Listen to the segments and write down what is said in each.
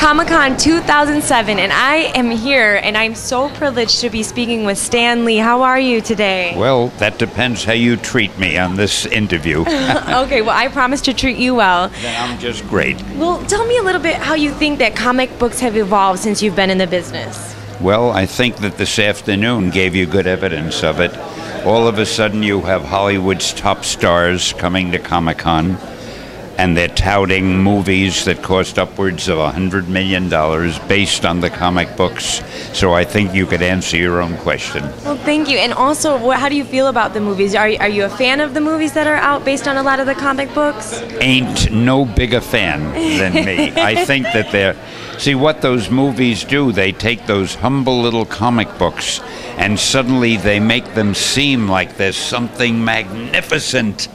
Comic-Con 2007, and I am here, and I'm so privileged to be speaking with Stan Lee. How are you today? Well, that depends how you treat me on this interview. Okay, well, I promise to treat you well. Then I'm just great. Well, tell me a little bit how you think that comic books have evolved since you've been in the business. Well, I think that this afternoon gave you good evidence of it. All of a sudden, you have Hollywood's top stars coming to Comic-Con, and they're touting movies that cost upwards of $100 million based on the comic books. So I think you could answer your own question. Well, thank you. And also, how do you feel about the movies? Are you a fan of the movies that are out based on a lot of the comic books? Ain't no bigger fan than me. I think that they're... See, what those movies do, they take those humble little comic books and suddenly they make them seem like there's something magnificent.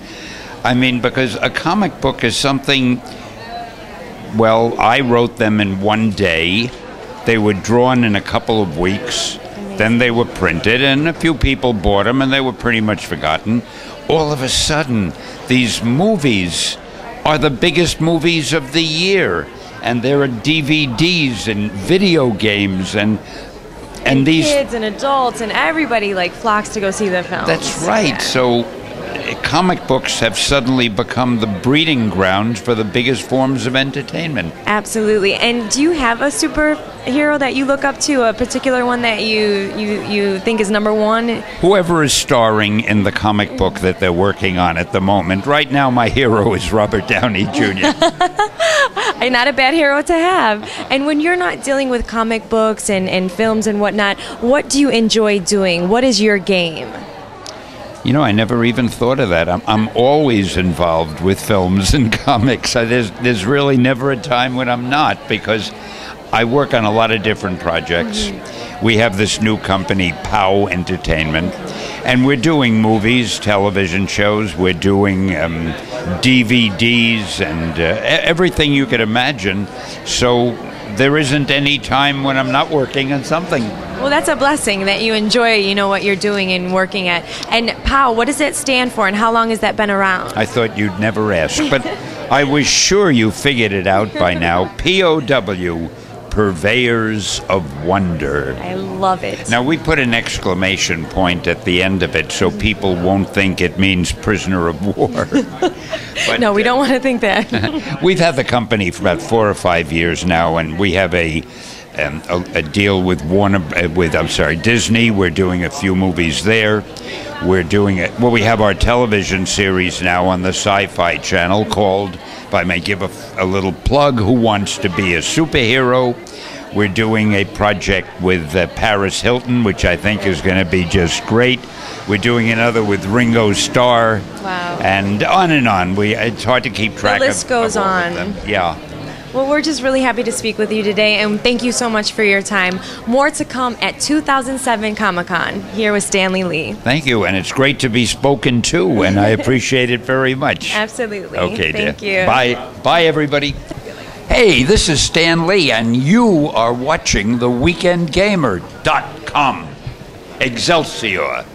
I mean, because a comic book is something, well, I wrote them in one day. They were drawn in a couple of weeks. Then they were printed, and a few people bought them, and they were pretty much forgotten. All of a sudden, these movies are the biggest movies of the year. And there are DVDs and video games and these kids and adults and everybody like flocks to go see the films. That's right. Yeah. So comic books have suddenly become the breeding ground for the biggest forms of entertainment. Absolutely. And do you have a superhero that you look up to, a particular one that you think is number one? Whoever is starring in the comic book that they're working on at the moment. Right now, my hero is Robert Downey Jr. Not a bad hero to have. And when you're not dealing with comic books and films and whatnot, what do you enjoy doing? What is your game? You know, I never even thought of that. I'm always involved with films and comics. There's really never a time when I'm not, because I work on a lot of different projects. Mm-hmm. We have this new company, POW Entertainment, and we're doing movies, television shows, we're doing DVDs and everything you could imagine. So there isn't any time when I'm not working on something. Well, that's a blessing that you enjoy, what you're doing and working at. And POW, what does it stand for, and how long has that been around? I thought you'd never ask, but I was sure you figured it out by now. POW, Purveyors of Wonder. I love it. Now, we put an exclamation point at the end of it so people won't think it means prisoner of war. But, no, we don't want to think that. We've had the company for about 4 or 5 years now, and we have a deal with Disney. We're doing a few movies there. We're doing it. Well, we have our television series now on the Sci-Fi Channel called, if I may give a little plug, Who Wants to Be a Superhero? We're doing a project with Paris Hilton, which I think is going to be just great. We're doing another with Ringo Starr. Wow. And on and on. It's hard to keep track of. The list goes on. Yeah. Well, we're just really happy to speak with you today, and thank you so much for your time. More to come at 2007 Comic-Con, here with Stan Lee. Thank you, and it's great to be spoken to, and I appreciate it very much. Absolutely. Okay, thank dear. you. Bye. Bye, everybody. Hey, this is Stan Lee, and you are watching TheWeekendGamer.com. Excelsior.